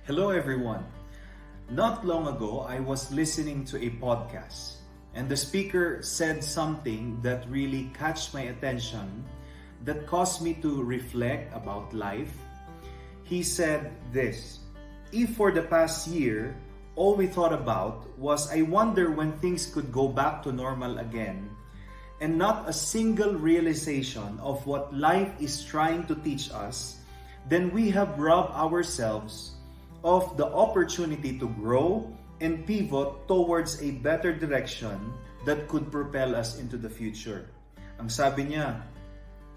Hello everyone. Not long ago, I was listening to a podcast and the speaker said something that really caught my attention that caused me to reflect about life. He said this: if for the past year, all we thought about was I wonder when things could go back to normal again, and not a single realization of what life is trying to teach us, then we have robbed ourselves of the opportunity to grow and pivot towards a better direction that could propel us into the future. Ang sabi niya,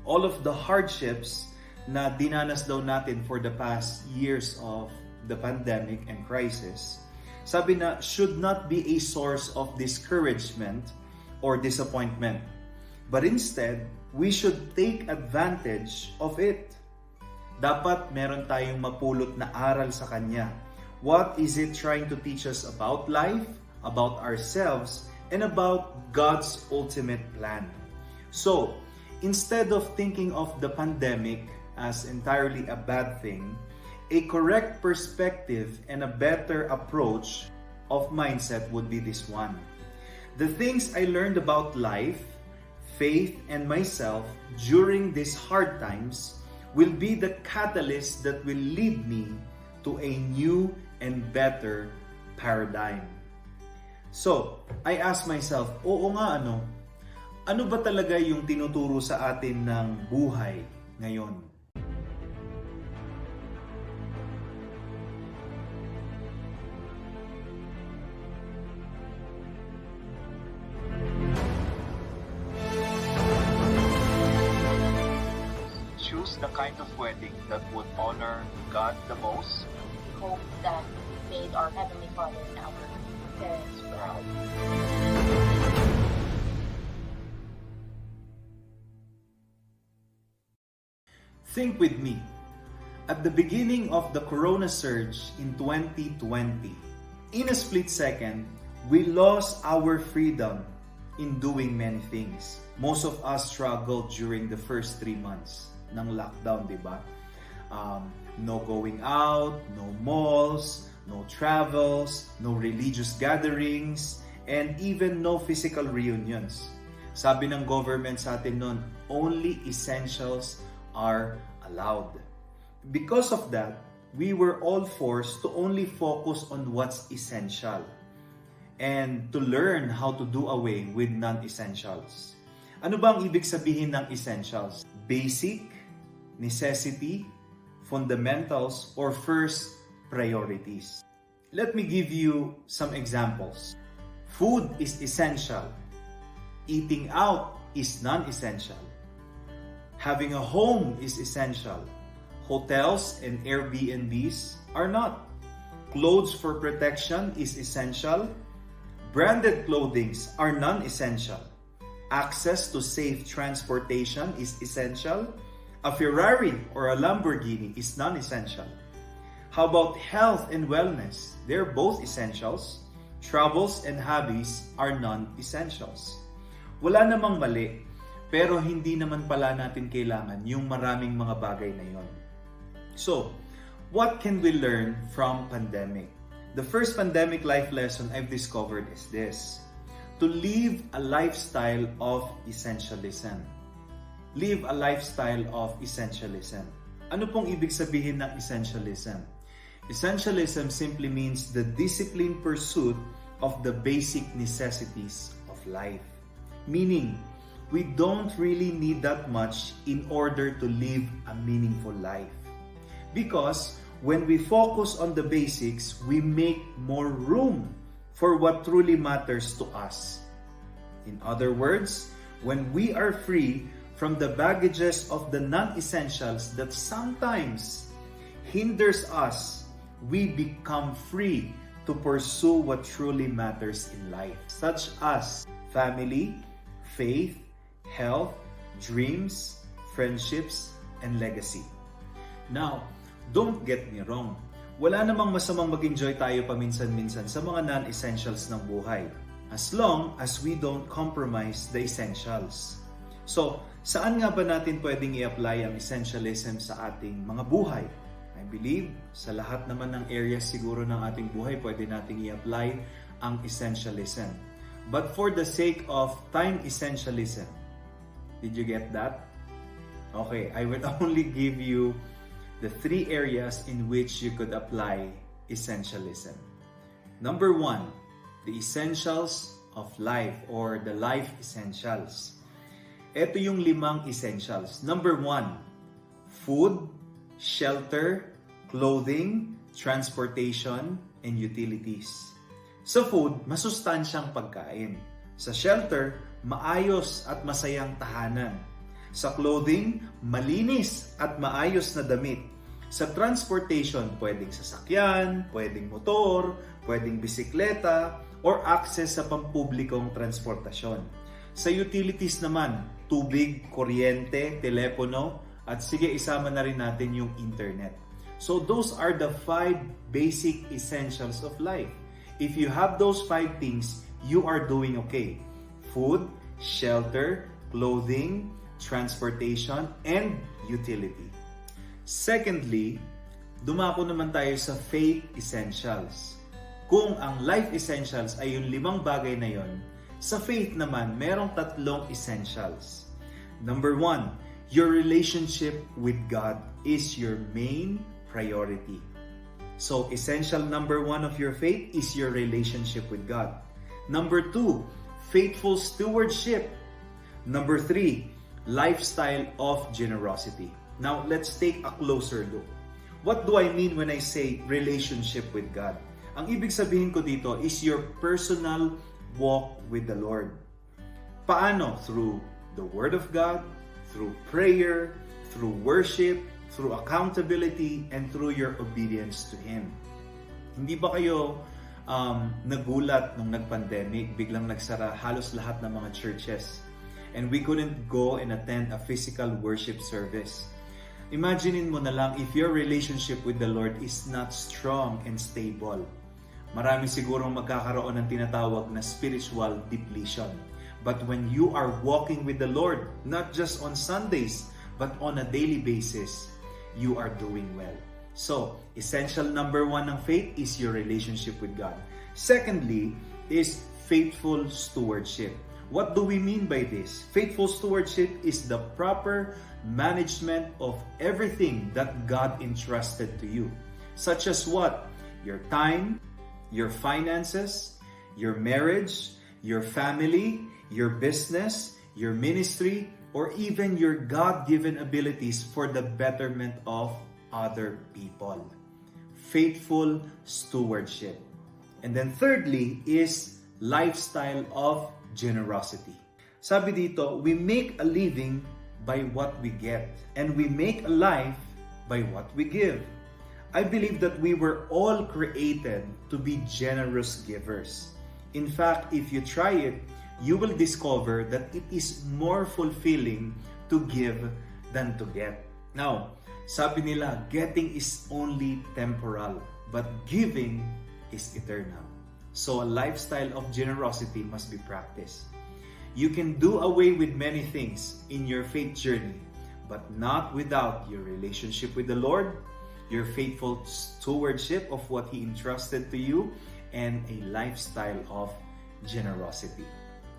all of the hardships na dinanas daw natin for the past years of the pandemic and crisis, sabi na should not be a source of discouragement or disappointment. But instead, we should take advantage of it. Dapat meron tayong mapulot na aral sa kanya. What is it trying to teach us about life, about ourselves, and about God's ultimate plan? So, instead of thinking of the pandemic as entirely a bad thing, a correct perspective and a better approach of mindset would be this one. The things I learned about life, faith, and myself during these hard times will be the catalyst that will lead me to a new and better paradigm. So, I ask myself, oo nga ano ba talaga yung tinuturo sa atin ng buhay ngayon? Choose the kind of wedding that would honor God the most. Hope that made our Heavenly Father and our parents proud. Think with me. At the beginning of the Corona surge in 2020, in a split second, we lost our freedom in doing many things. Most of us struggled during the first 3 months ng lockdown, di ba? No going out, no malls, no travels, no religious gatherings, and even no physical reunions. Sabi ng government sa atin noon, only essentials are allowed. Because of that, we were all forced to only focus on what's essential and to learn how to do away with non-essentials. Ano ba ang ibig sabihin ng essentials? Basic, necessity, fundamentals, or first priorities. Let me give you some examples. Food is essential. Eating out is non-essential. Having a home is essential. Hotels and Airbnbs are not. Clothes for protection is essential. Branded clothings are non-essential. Access to safe transportation is essential. A Ferrari or a Lamborghini is non-essential. How about health and wellness? They're both essentials. Travels and hobbies are non-essentials. Wala namang mali, pero hindi naman pala natin kailangan yung maraming mga bagay na yon. So, what can we learn from pandemic? The first pandemic life lesson I've discovered is this: to live a lifestyle of essentialism. Live a lifestyle of essentialism. Ano pong ibig sabihin ng essentialism? Essentialism simply means the disciplined pursuit of the basic necessities of life. Meaning, we don't really need that much in order to live a meaningful life. Because when we focus on the basics, we make more room for what truly matters to us. In other words, when we are free from the baggages of the non-essentials that sometimes hinders us, we become free to pursue what truly matters in life, such as family, faith, health, dreams, friendships, and legacy. Now, don't get me wrong. Wala namang masamang mag-enjoy tayo paminsan-minsan sa mga non-essentials ng buhay, as long as we don't compromise the essentials. So, saan nga ba natin pwedeng i-apply ang essentialism sa ating mga buhay? believe sa lahat naman ng areas siguro ng ating buhay, pwede nating i-apply ang essentialism. But for the sake of time essentialism, did you get that? Okay, I will only give you the 3 areas in which you could apply essentialism. Number 1, the essentials of life or the life essentials. Ito yung 5 essentials. Number 1, food, shelter, clothing, transportation, and utilities. Sa food, masustansyang pagkain. Sa shelter, maayos at masayang tahanan. Sa clothing, malinis at maayos na damit. Sa transportation, pwedeng sasakyan, pwedeng motor, pwedeng bisikleta, or access sa pampublikong transportasyon. Sa utilities naman, tubig, kuryente, telepono, at sige, isama na rin natin yung internet. So those are the 5 basic essentials of life. If you have those 5 things, you are doing okay. Food, shelter, clothing, transportation, and utility. Secondly, dumako naman tayo sa faith essentials. Kung ang life essentials ay yung 5 bagay na yon, sa faith naman, merong 3 essentials. Number 1, your relationship with God is your main priority. So, essential number 1 of your faith is your relationship with God. Number 2, faithful stewardship. Number 3, lifestyle of generosity. Now, let's take a closer look. What do I mean when I say relationship with God? Ang ibig sabihin ko dito is your personal walk with the Lord. Paano? Through the Word of God, through prayer, through worship, through accountability, and through your obedience to Him. Hindi ba kayo nagulat nung nag-pandemic, biglang nagsara halos lahat ng mga churches, and we couldn't go and attend a physical worship service? Imaginein mo na lang if your relationship with the Lord is not strong and stable. Marami sigurong magkakaroon ng tinatawag na spiritual depletion. But when you are walking with the Lord, not just on Sundays, but on a daily basis, you are doing well. So, essential number 1 ng faith is your relationship with God. Secondly, is faithful stewardship. What do we mean by this? Faithful stewardship is the proper management of everything that God entrusted to you. Such as what? Your time, your finances, your marriage, your family, your business, your ministry, or even your God-given abilities for the betterment of other people. Faithful stewardship. And then thirdly is lifestyle of generosity. Sabi dito, we make a living by what we get, and we make a life by what we give. I believe that we were all created to be generous givers. In fact, if you try it, you will discover that it is more fulfilling to give than to get. Now, sabi nila, getting is only temporal, but giving is eternal. So a lifestyle of generosity must be practiced. You can do away with many things in your faith journey, but not without your relationship with the Lord, your faithful stewardship of what He entrusted to you, and a lifestyle of generosity.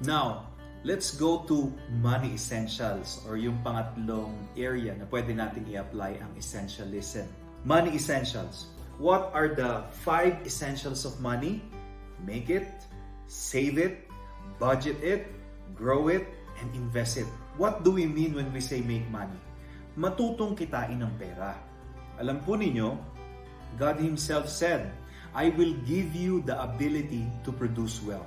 Now, let's go to money essentials or yung pangatlong area na pwede natin i-apply ang essentialism. Money essentials. What are the 5 essentials of money? Make it, save it, budget it, grow it, and invest it. What do we mean when we say make money? Matutong kitain ng pera. Alam po ninyo, God Himself said, I will give you the ability to produce wealth.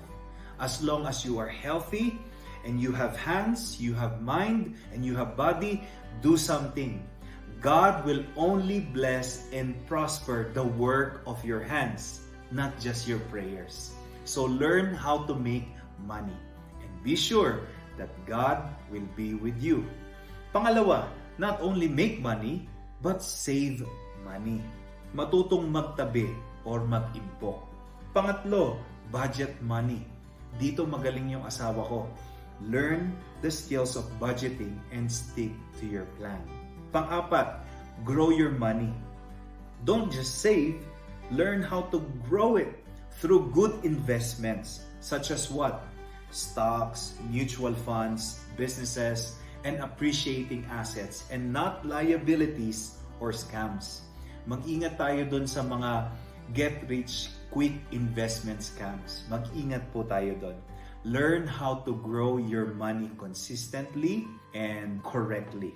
As long as you are healthy, and you have hands, you have mind, and you have body, do something. God will only bless and prosper the work of your hands, not just your prayers. So learn how to make money, and be sure that God will be with you. Pangalawa, not only make money, but save money. Matutong magtabi or mag-impok. Pangatlo, budget money. Dito magaling yung asawa ko. Learn the skills of budgeting and stick to your plan. Pang-apat, grow your money. Don't just save, learn how to grow it through good investments such as what? Stocks, mutual funds, businesses, and appreciating assets and not liabilities or scams. Mag-ingat tayo dun sa mga get-rich-quick investment scams. Mag-ingat po tayo dun. Learn how to grow your money consistently and correctly.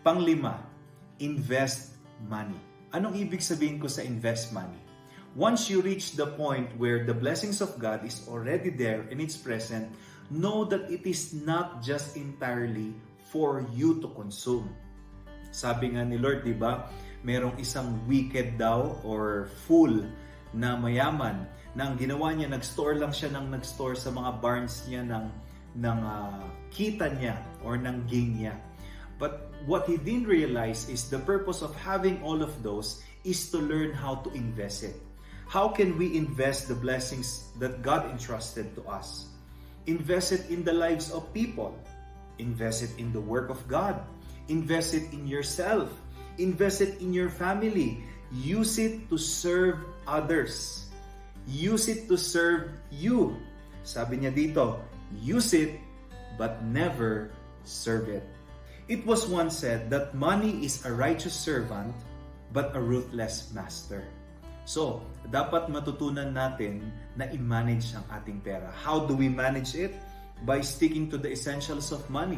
Panglima, invest money. Anong ibig sabihin ko sa invest money? Once you reach the point where the blessings of God is already there and it's present, know that it is not just entirely for you to consume. Sabi nga ni Lord, di ba, merong isang wicked daw or fool na mayaman na ang ginawa niya, nag-store lang siya ng nag-store sa mga barns niya ng kita niya or ng gain niya. But what he didn't realize is the purpose of having all of those is to learn how to invest it. How can we invest the blessings that God entrusted to us? Invest it in the lives of people. Invest it in the work of God. Invest it in yourself. Invest it in your family. Use it to serve others. Use it to serve you. Sabi niya dito, use it but never serve it. It was once said that money is a righteous servant but a ruthless master. So, dapat matutunan natin na i-manage ang ating pera. How do we manage it? By sticking to the essentials of money.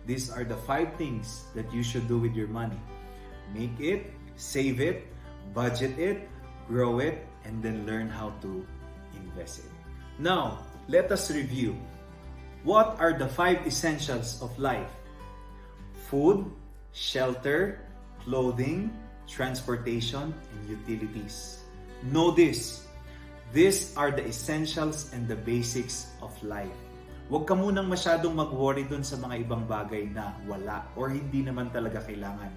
These are the 5 things that you should do with your money. Make it, save it, budget it, grow it, and then learn how to invest it. Now, let us review. What are the 5 essentials of life? Food, shelter, clothing, transportation, and utilities. Know this. These are the essentials and the basics of life. Huwag ka munang masyadong mag-worry dun sa mga ibang bagay na wala or hindi naman talaga kailangan.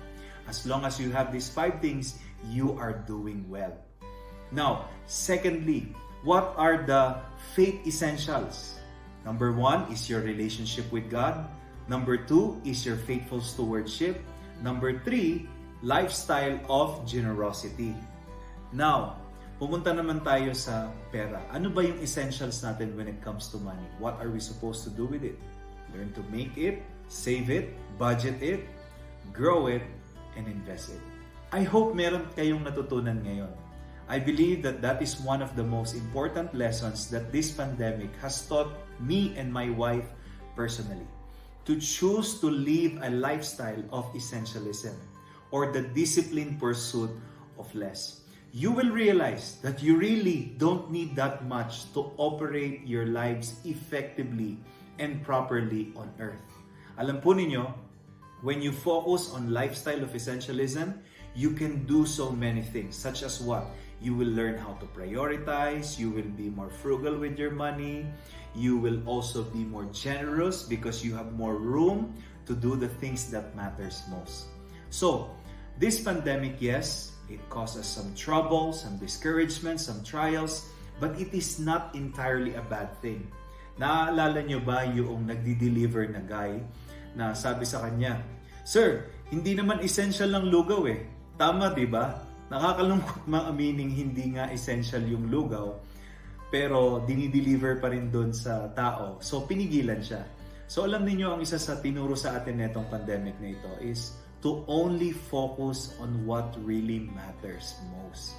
As long as you have these 5 things, you are doing well. Now, secondly, what are the faith essentials? Number 1 is your relationship with God. Number 2 is your faithful stewardship. Number 3, lifestyle of generosity. Now, pumunta naman tayo sa pera. Ano ba yung essentials natin when it comes to money? What are we supposed to do with it? Learn to make it, save it, budget it, grow it, and invest it. I hope meron kayong natutunan ngayon. I believe that that is one of the most important lessons that this pandemic has taught me and my wife personally. To choose to live a lifestyle of essentialism or the disciplined pursuit of less. You will realize that you really don't need that much to operate your lives effectively and properly on earth. Alam po ninyo, when you focus on lifestyle of essentialism, you can do so many things, such as what? You will learn how to prioritize, you will be more frugal with your money, you will also be more generous because you have more room to do the things that matters most. So, this pandemic, yes, it caused us some trouble, some discouragement, some trials, but it is not entirely a bad thing. Naaalala nyo ba yung nagdi-deliver na guy na sabi sa kanya, "Sir, hindi naman essential lang lugaw eh." Tama, di ba? Nakakalungkot maamining hindi nga essential yung lugaw, pero dinideliver pa rin doon sa tao. So, pinigilan siya. So, alam niyo ang isa sa tinuro sa atin netong pandemic na ito is to only focus on what really matters most.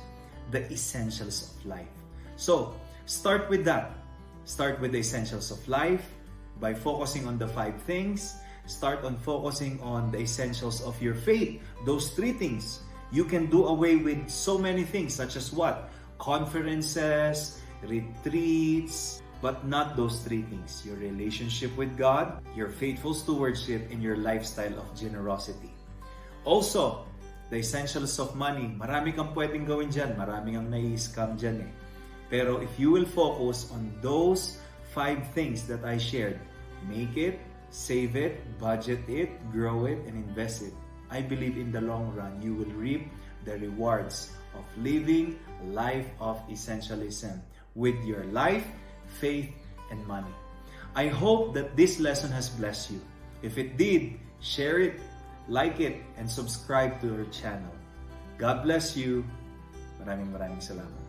The essentials of life. So, start with that. Start with the essentials of life by focusing on the 5 things. Start on focusing on the essentials of your faith. Those 3 things. You can do away with so many things such as what? Conferences, retreats, but not those 3 things. Your relationship with God, your faithful stewardship, and your lifestyle of generosity. Also, the essentials of money. Marami kang pwedeng gawin dyan. Marami kang nai-scam dyan eh. Pero if you will focus on those 5 things that I shared, make it, save it, budget it, grow it, and invest it, I believe in the long run, you will reap the rewards of living a life of essentialism with your life, faith, and money. I hope that this lesson has blessed you. If it did, share it, like it, and subscribe to our channel. God bless you. Maraming salamat.